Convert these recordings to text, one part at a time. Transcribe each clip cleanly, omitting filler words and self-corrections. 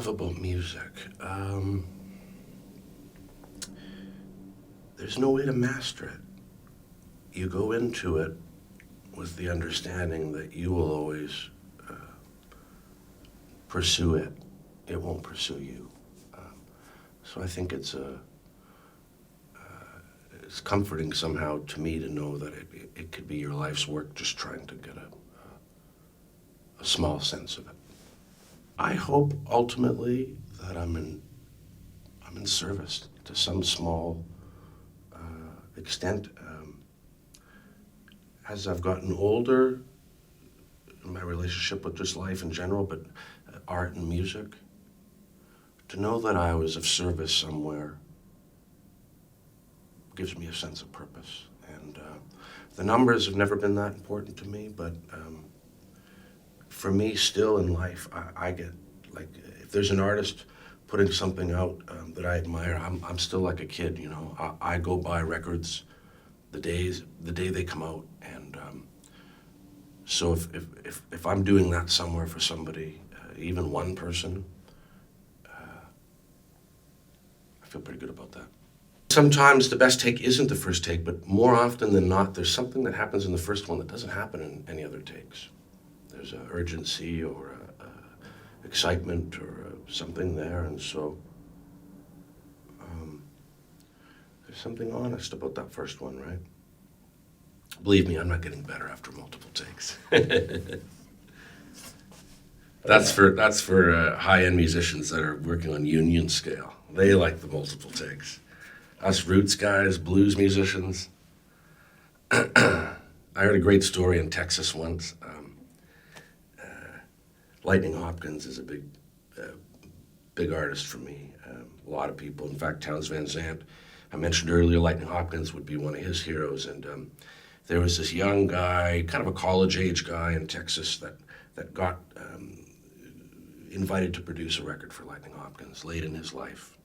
love about music? There's no way to master it. You go into it with the understanding that you will always pursue it. It won't pursue you. So I think it's comforting somehow to me to know that it could be your life's work just trying to get a small sense of it. I hope ultimately that I'm in service to some small extent. As I've gotten older, in my relationship with just life in general, but art and music, to know that I was of service somewhere gives me a sense of purpose. And the numbers have never been that important to me, but for me, still in life, I get, like, if there's an artist putting something out that I admire, I'm still like a kid, you know. I go buy records the day they come out, and so if I'm doing that somewhere for somebody, even one person, I feel pretty good about that. Sometimes the best take isn't the first take, but more often than not, there's something that happens in the first one that doesn't happen in any other takes. There's an urgency or a excitement or something there, and so there's something honest about that first one, right? Believe me, I'm not getting better after multiple takes. That's for high-end musicians that are working on union scale. They like the multiple takes. Us roots guys, blues musicians. I heard a great story in Texas once. Lightning Hopkins is a big artist for me. A lot of people, in fact, Townes Van Zandt, I mentioned earlier, Lightning Hopkins would be one of his heroes, and there was this young guy, kind of a college-age guy in Texas that got invited to produce a record for Lightning Hopkins late in his life.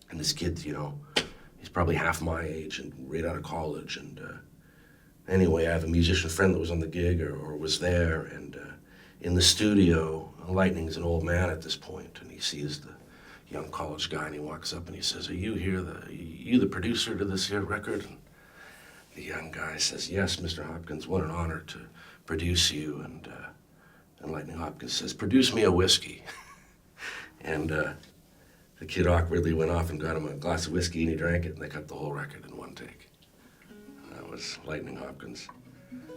And this kid, you know, he's probably half my age and right out of college. And anyway, I have a musician friend that was on the gig or was there, and in the studio, Lightning's an old man at this point, and he sees the young college guy, and he walks up and he says, "Are you here? You the producer to this here record?" And the young guy says, "Yes, Mr. Hopkins, what an honor to produce you." And Lightning Hopkins says, "Produce me a whiskey." And the kid awkwardly went off and got him a glass of whiskey, and he drank it, and they cut the whole record in one take. And that was Lightning Hopkins.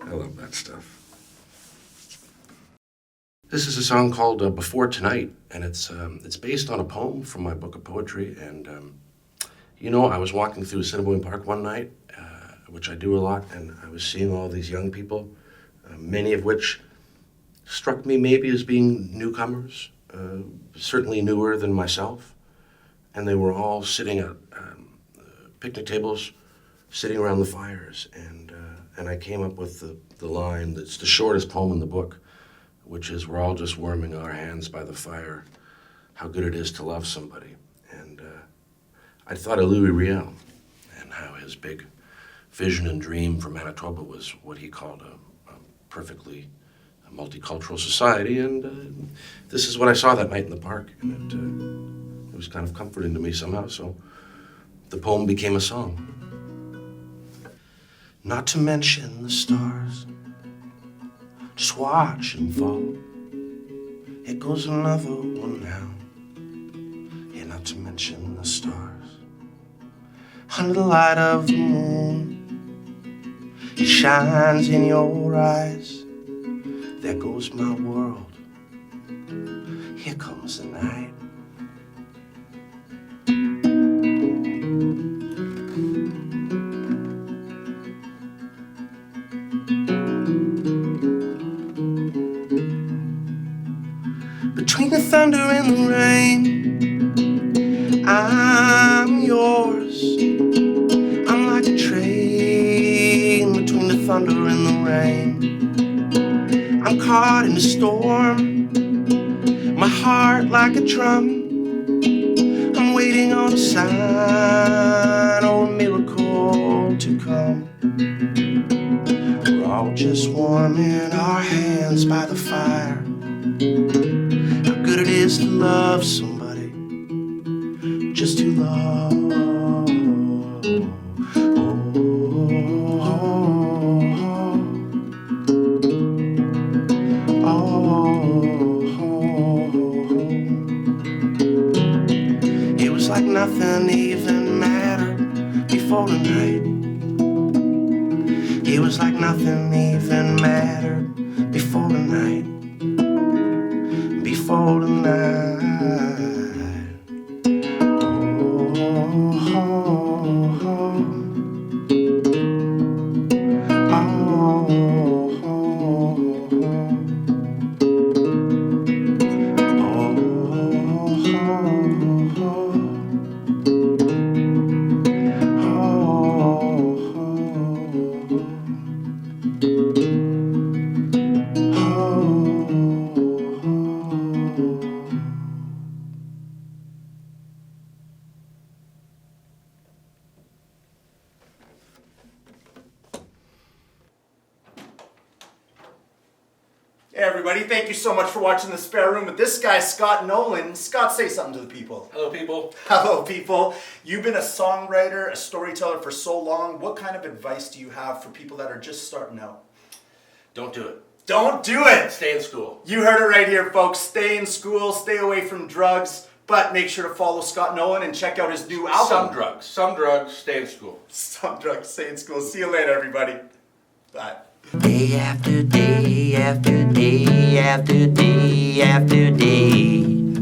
I love that stuff. This is a song called Before Tonight, and it's based on a poem from my book of poetry. And you know, I was walking through Assiniboine Park one night, which I do a lot, and I was seeing all these young people, many of which struck me maybe as being newcomers, certainly newer than myself. And they were all sitting at picnic tables, sitting around the fires. And I came up with the line that's the shortest poem in the book, which is, "We're all just warming our hands by the fire. How good it is to love somebody." And I thought of Louis Riel and how his big vision and dream for Manitoba was what he called a perfectly multicultural society. And this is what I saw that night in the park. And it was kind of comforting to me somehow, so the poem became a song. Not to mention the stars, just watch them fall. Here goes another one now. Yeah, not to mention the stars. Under the light of the moon, it shines in your eyes. There goes my world. Here comes the night. Between the thunder and the rain, I'm yours. I'm like a train between the thunder and the rain. I'm caught in a storm, my heart like a drum. I'm waiting on a sign or a miracle to come. We're all just warming our hands by the fire. How good it is is to love somebody, just to love. It was like nothing even mattered before the night. It was like nothing even mattered before the night. Before the night. Hey everybody, thank you so much for watching The Spare Room with this guy, Scott Nolan. Scott, say something to the people. Hello, people. Hello people. You've been a songwriter, a storyteller for so long. What kind of advice do you have for people that are just starting out? Don't do it. Don't do it! Stay in school. You heard it right here, folks. Stay in school, stay away from drugs, but make sure to follow Scott Nolan and check out his new album. Some drugs, stay in school. Some drugs, stay in school. See you later, everybody. Bye. Day after day after day after day after day.